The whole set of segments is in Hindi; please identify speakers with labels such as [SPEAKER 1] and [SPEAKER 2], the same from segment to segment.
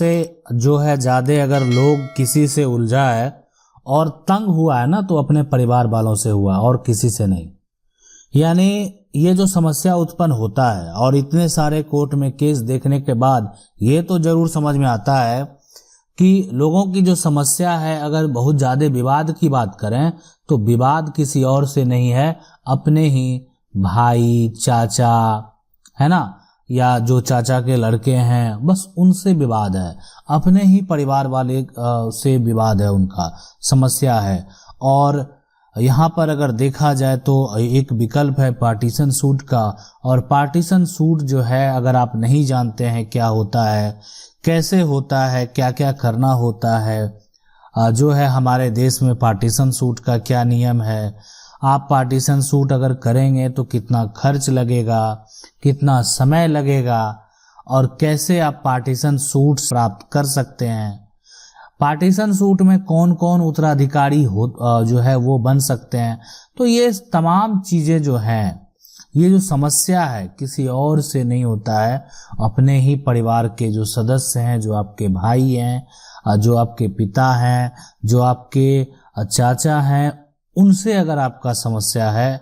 [SPEAKER 1] सबसे जो है ज़्यादा अगर लोग किसी से उलझा है और तंग हुआ है ना, तो अपने परिवार वालों से हुआ और किसी से नहीं। यानी ये जो समस्या उत्पन्न होता है और इतने सारे कोर्ट में केस देखने के बाद ये तो जरूर समझ में आता है कि लोगों की जो समस्या है, अगर बहुत ज़्यादा विवाद की बात करें तो विवाद किसी और से नहीं है, अपने ही भाई, चाचा, है ना, या जो चाचा के लड़के हैं, बस उनसे विवाद है। अपने ही परिवार वाले से विवाद है, उनका समस्या है। और यहाँ पर अगर देखा जाए तो एक विकल्प है पार्टीशन सूट का। और पार्टीशन सूट जो है, अगर आप नहीं जानते हैं क्या होता है, कैसे होता है, क्या क्या करना होता है, जो है हमारे देश में पार्टीशन सूट का क्या नियम है, आप पार्टीशन सूट अगर करेंगे तो कितना खर्च लगेगा, कितना समय लगेगा, और कैसे आप पार्टीशन सूट प्राप्त कर सकते हैं, पार्टीशन सूट में कौन कौन उत्तराधिकारी जो है वो बन सकते हैं। तो ये तमाम चीज़ें जो हैं, ये जो समस्या है किसी और से नहीं होता है, अपने ही परिवार के जो सदस्य हैं, जो आपके भाई हैं, जो आपके पिता हैं, जो आपके चाचा हैं, उनसे अगर आपका समस्या है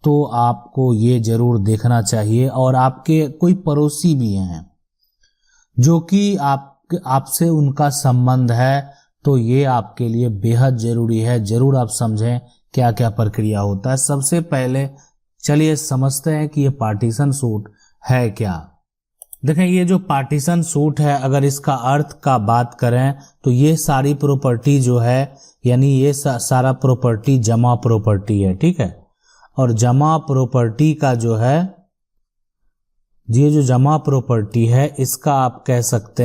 [SPEAKER 1] तो आपको ये जरूर देखना चाहिए। और आपके कोई पड़ोसी भी हैं जो कि आपसे उनका संबंध है, तो ये आपके लिए बेहद जरूरी है। जरूर आप समझें क्या क्या प्रक्रिया होता है। सबसे पहले चलिए समझते हैं कि ये पार्टीशन सूट है क्या। देखें, ये जो पार्टीशन सूट है, अगर इसका अर्थ का बात करें तो ये सारी प्रॉपर्टी जो है, यानी ये सारा प्रॉपर्टी जमा प्रॉपर्टी है, ठीक है। और जमा प्रॉपर्टी का जो है, ये जो जमा प्रॉपर्टी है, इसका आप कह सकते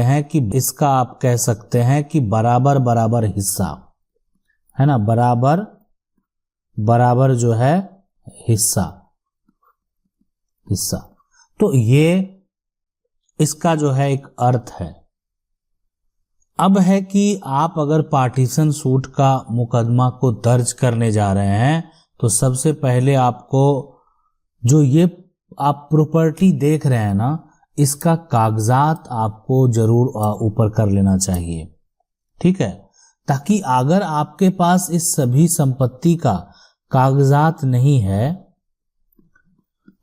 [SPEAKER 1] हैं कि बराबर बराबर हिस्सा है ना, बराबर बराबर जो है हिस्सा। तो ये इसका जो है एक अर्थ है। अब है कि आप अगर पार्टीशन सूट का मुकदमा को दर्ज करने जा रहे हैं तो सबसे पहले आपको जो ये आप प्रॉपर्टी देख रहे हैं ना, इसका कागजात आपको जरूर ऊपर कर लेना चाहिए, ठीक है। ताकि अगर आपके पास इस सभी संपत्ति का कागजात नहीं है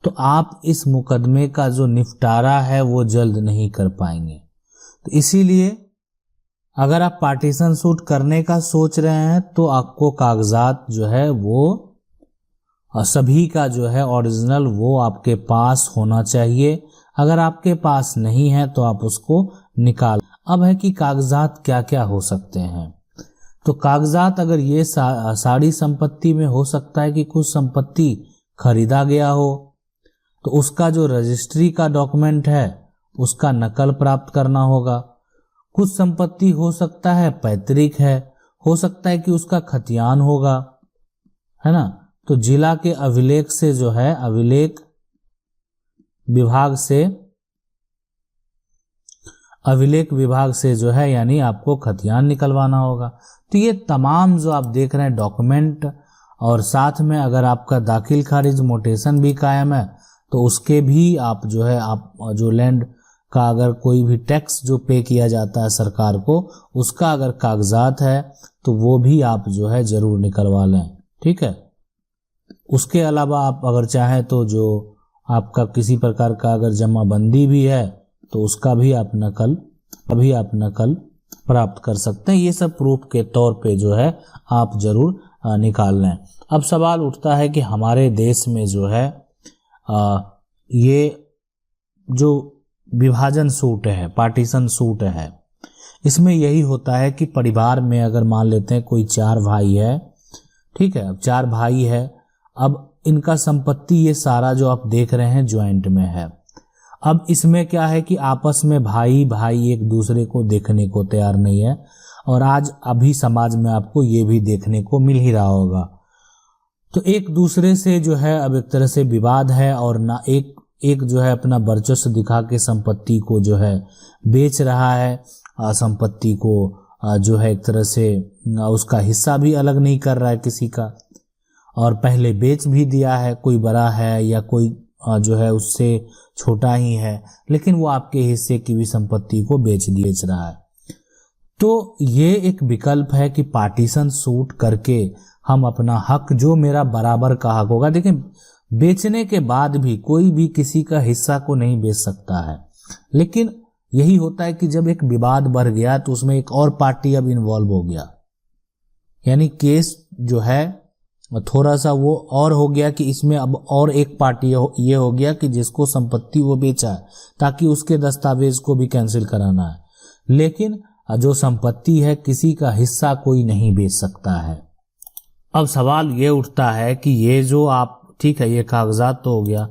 [SPEAKER 1] तो आप इस मुकदमे का जो निपटारा है वो जल्द नहीं कर पाएंगे। तो इसीलिए अगर आप पार्टीशन सूट करने का सोच रहे हैं तो आपको कागजात जो है वो सभी का जो है ओरिजिनल वो आपके पास होना चाहिए। अगर आपके पास नहीं है तो आप उसको निकाल। अब है कि कागजात क्या क्या हो सकते हैं। तो कागजात अगर ये सारी संपत्ति में हो सकता है कि कुछ संपत्ति खरीदा गया हो तो उसका जो रजिस्ट्री का डॉक्यूमेंट है उसका नकल प्राप्त करना होगा। कुछ संपत्ति हो सकता है पैतृक है, हो सकता है कि उसका खतियान होगा, है ना। तो जिला के अभिलेख से जो है, अभिलेख विभाग से जो है, यानी आपको खतियान निकलवाना होगा। तो ये तमाम जो आप देख रहे हैं डॉक्यूमेंट, और साथ में अगर आपका दाखिल खारिज मोटेशन भी कायम है तो उसके भी आप जो है, आप जो लैंड का अगर कोई भी टैक्स जो पे किया जाता है सरकार को, उसका अगर कागजात है तो वो भी आप जो है जरूर निकलवा लें, ठीक है। उसके अलावा आप अगर चाहें तो जो आपका किसी प्रकार का अगर जमाबंदी भी है तो उसका भी आप नकल प्राप्त कर सकते हैं। ये सब प्रूफ के तौर पे जो है आप जरूर निकाल लें। अब सवाल उठता है कि हमारे देश में जो है ये जो विभाजन सूट है, पार्टीशन सूट है, इसमें यही होता है कि परिवार में अगर मान लेते हैं कोई 4 भाई है, ठीक है। अब 4 भाई है, अब इनका संपत्ति ये सारा जो आप देख रहे हैं ज्वाइंट में है। अब इसमें क्या है कि आपस में भाई भाई एक दूसरे को देखने को तैयार नहीं है, और आज अभी समाज में आपको ये भी देखने को मिल ही रहा होगा। तो एक दूसरे से जो है अब एक तरह से विवाद है, और ना एक जो है अपना वर्चस्व दिखा के संपत्ति को जो है बेच रहा है, संपत्ति को जो है एक तरह से उसका हिस्सा भी अलग नहीं कर रहा है किसी का, और पहले बेच भी दिया है, कोई बड़ा है या कोई जो है उससे छोटा ही है, लेकिन वो आपके हिस्से की भी संपत्ति को बेच रहा है। तो ये एक विकल्प है कि पार्टीशन सूट करके हम अपना हक, जो मेरा बराबर का हक होगा, देखिए बेचने के बाद भी कोई भी किसी का हिस्सा को नहीं बेच सकता है, लेकिन यही होता है कि जब एक विवाद बढ़ गया तो उसमें एक और पार्टी अब इन्वॉल्व हो गया, यानी केस जो है थोड़ा सा वो और हो गया कि इसमें अब और एक पार्टी ये हो गया कि जिसको संपत्ति वो बेचा है ताकि उसके दस्तावेज को भी कैंसिल कराना है, लेकिन जो संपत्ति है किसी का हिस्सा कोई नहीं बेच सकता है। अब सवाल ये उठता है कि ये जो आप, ठीक है ये कागजात तो हो गया,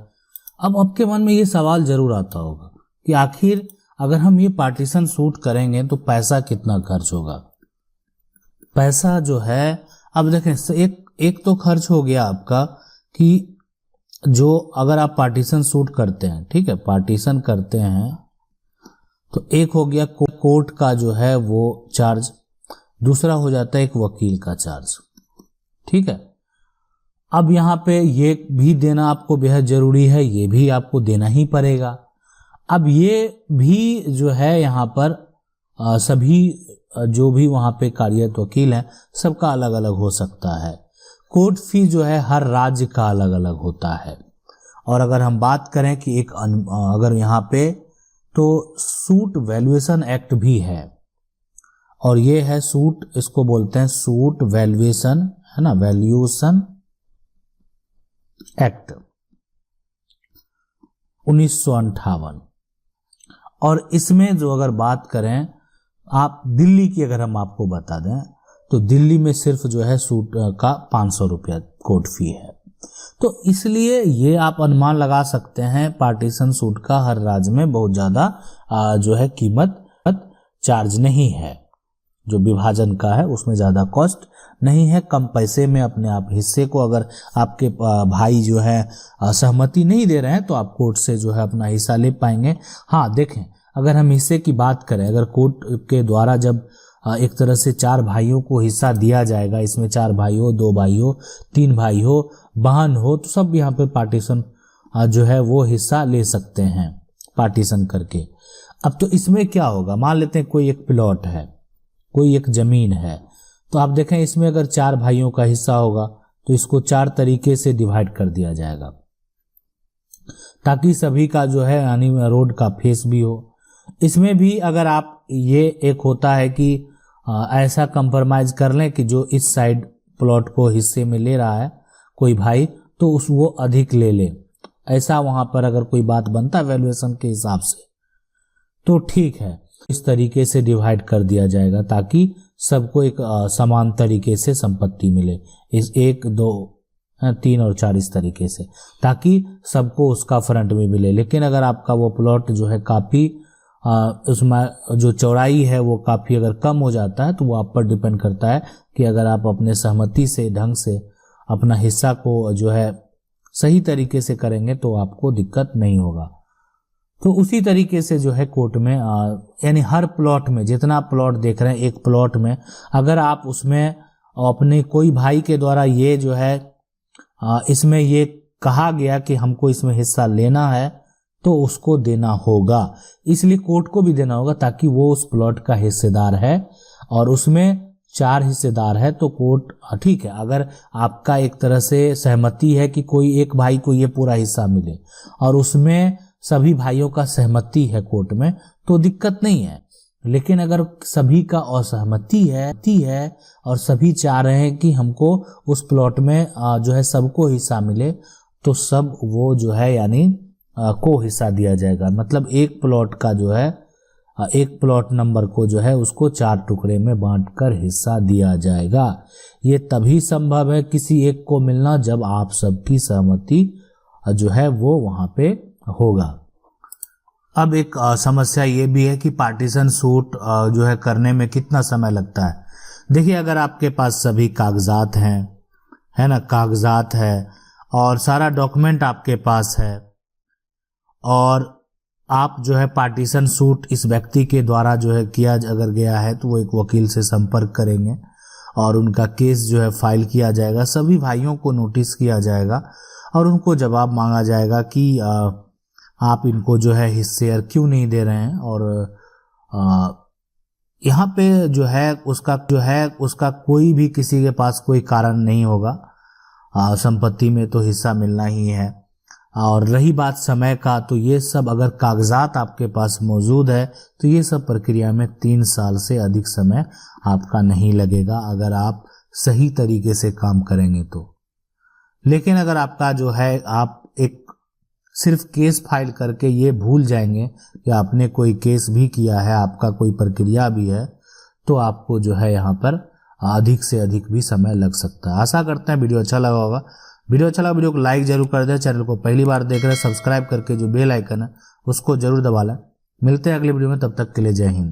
[SPEAKER 1] अब आपके मन में ये सवाल जरूर आता होगा कि आखिर अगर हम ये पार्टीशन सूट करेंगे तो पैसा कितना खर्च होगा। पैसा जो है, अब देखें एक तो खर्च हो गया आपका कि जो अगर आप पार्टीशन सूट करते हैं, ठीक है पार्टीशन करते हैं, तो एक हो गया कोर्ट का जो है वो चार्ज, दूसरा हो जाता है एक वकील का चार्ज, ठीक है। अब यहाँ पे ये भी देना आपको बेहद जरूरी है, ये भी आपको देना ही पड़ेगा। अब ये भी जो है यहाँ पर सभी जो भी वहाँ पे कार्यरत वकील हैं सबका अलग अलग हो सकता है। कोर्ट फी जो है हर राज्य का अलग अलग होता है। और अगर हम बात करें कि एक अगर यहाँ पे तो सूट वैल्यूएशन एक्ट भी है, और ये है सूट, इसको बोलते हैं सूट वैल्यूएशन, है ना, वैल्यूएशन एक्ट 1958। और इसमें जो अगर बात करें आप दिल्ली की, अगर हम आपको बता दें तो दिल्ली में सिर्फ जो है सूट का 500 रुपया कोर्ट फी है। तो इसलिए ये आप अनुमान लगा सकते हैं पार्टीशन सूट का हर राज्य में बहुत ज़्यादा जो है कीमत चार्ज नहीं है, जो विभाजन का है उसमें ज़्यादा कॉस्ट नहीं है। कम पैसे में अपने आप हिस्से को, अगर आपके भाई जो है सहमति नहीं दे रहे हैं तो आप कोर्ट से जो है अपना हिस्सा ले पाएंगे। हाँ देखें, अगर हम हिस्से की बात करें, अगर कोर्ट के द्वारा जब एक तरह से 4 भाइयों को हिस्सा दिया जाएगा, इसमें 4 भाई हो, 2 भाई हो, 3 भाई हो, बहन हो, तो सब यहाँ पे पार्टीशन जो है वो हिस्सा ले सकते हैं पार्टीशन करके। अब तो इसमें क्या होगा, मान लेते हैं कोई एक प्लॉट है, कोई एक जमीन है, तो आप देखें इसमें अगर 4 भाइयों का हिस्सा होगा तो इसको 4 तरीके से डिवाइड कर दिया जाएगा ताकि सभी का जो है यानी रोड का फेस भी हो। इसमें भी अगर आप, ये एक होता है कि ऐसा कंप्रोमाइज कर लें कि जो इस साइड प्लॉट को हिस्से में ले रहा है कोई भाई, तो वो अधिक ले ले, ऐसा वहां पर अगर कोई बात बनता है वैल्यूएशन के हिसाब से तो ठीक है, इस तरीके से डिवाइड कर दिया जाएगा ताकि सबको एक समान तरीके से संपत्ति मिले, इस 1 2 3 और 4 इस तरीके से, ताकि सबको उसका फ्रंट में मिले। लेकिन अगर आपका वो प्लॉट जो है काफ़ी उसमें जो चौड़ाई है वो काफ़ी अगर कम हो जाता है तो वो आप पर डिपेंड करता है कि अगर आप अपने सहमति से ढंग से अपना हिस्सा को जो है सही तरीके से करेंगे तो आपको दिक्कत नहीं होगा। तो उसी तरीके से जो है कोर्ट में यानी हर प्लॉट में, जितना प्लॉट देख रहे हैं एक प्लॉट में, अगर आप उसमें अपने कोई भाई के द्वारा ये जो है इसमें ये कहा गया कि हमको इसमें हिस्सा लेना है तो उसको देना होगा, इसलिए कोर्ट को भी देना होगा ताकि वो उस प्लॉट का हिस्सेदार है और उसमें 4 हिस्सेदार है तो कोर्ट, ठीक है, अगर आपका एक तरह से सहमति है कि कोई एक भाई को ये पूरा हिस्सा मिले और उसमें सभी भाइयों का सहमति है कोर्ट में तो दिक्कत नहीं है। लेकिन अगर सभी का असहमति है और सभी चाह रहे हैं कि हमको उस प्लॉट में जो है सबको हिस्सा मिले तो सब वो जो है यानी को हिस्सा दिया जाएगा। मतलब एक प्लॉट का जो है एक प्लॉट नंबर को जो है उसको 4 टुकड़े में बांटकर हिस्सा दिया जाएगा। ये तभी संभव है किसी एक को मिलना जब आप सबकी सहमति जो है वो वहां पे होगा। अब एक समस्या ये भी है कि पार्टीशन सूट जो है करने में कितना समय लगता है। देखिए अगर आपके पास सभी कागजात हैं, है ना, कागजात है और सारा डॉक्यूमेंट आपके पास है और आप जो है पार्टीशन सूट इस व्यक्ति के द्वारा जो है किया अगर गया है तो वो एक वकील से संपर्क करेंगे और उनका केस जो है फाइल किया जाएगा, सभी भाइयों को नोटिस किया जाएगा और उनको जवाब मांगा जाएगा कि आप इनको जो है हिस्से क्यों नहीं दे रहे हैं और यहाँ पे जो है उसका कोई भी किसी के पास कोई कारण नहीं होगा, संपत्ति में तो हिस्सा मिलना ही है। और रही बात समय का, तो ये सब अगर कागजात आपके पास मौजूद है तो ये सब प्रक्रिया में 3 साल से अधिक समय आपका नहीं लगेगा, अगर आप सही तरीके से काम करेंगे तो। लेकिन अगर आपका जो है, आप एक सिर्फ केस फाइल करके ये भूल जाएंगे कि आपने कोई केस भी किया है, आपका कोई प्रक्रिया भी है, तो आपको जो है यहाँ पर अधिक से अधिक भी समय लग सकता है। आशा करते हैं वीडियो अच्छा लगा होगा। वीडियो अच्छा लगा वीडियो को लाइक जरूर कर दें। चैनल को पहली बार देख रहे हैं सब्सक्राइब करके जो बेल आइकन है उसको जरूर दबा लें। मिलते हैं अगले वीडियो में, तब तक के लिए जय हिंद।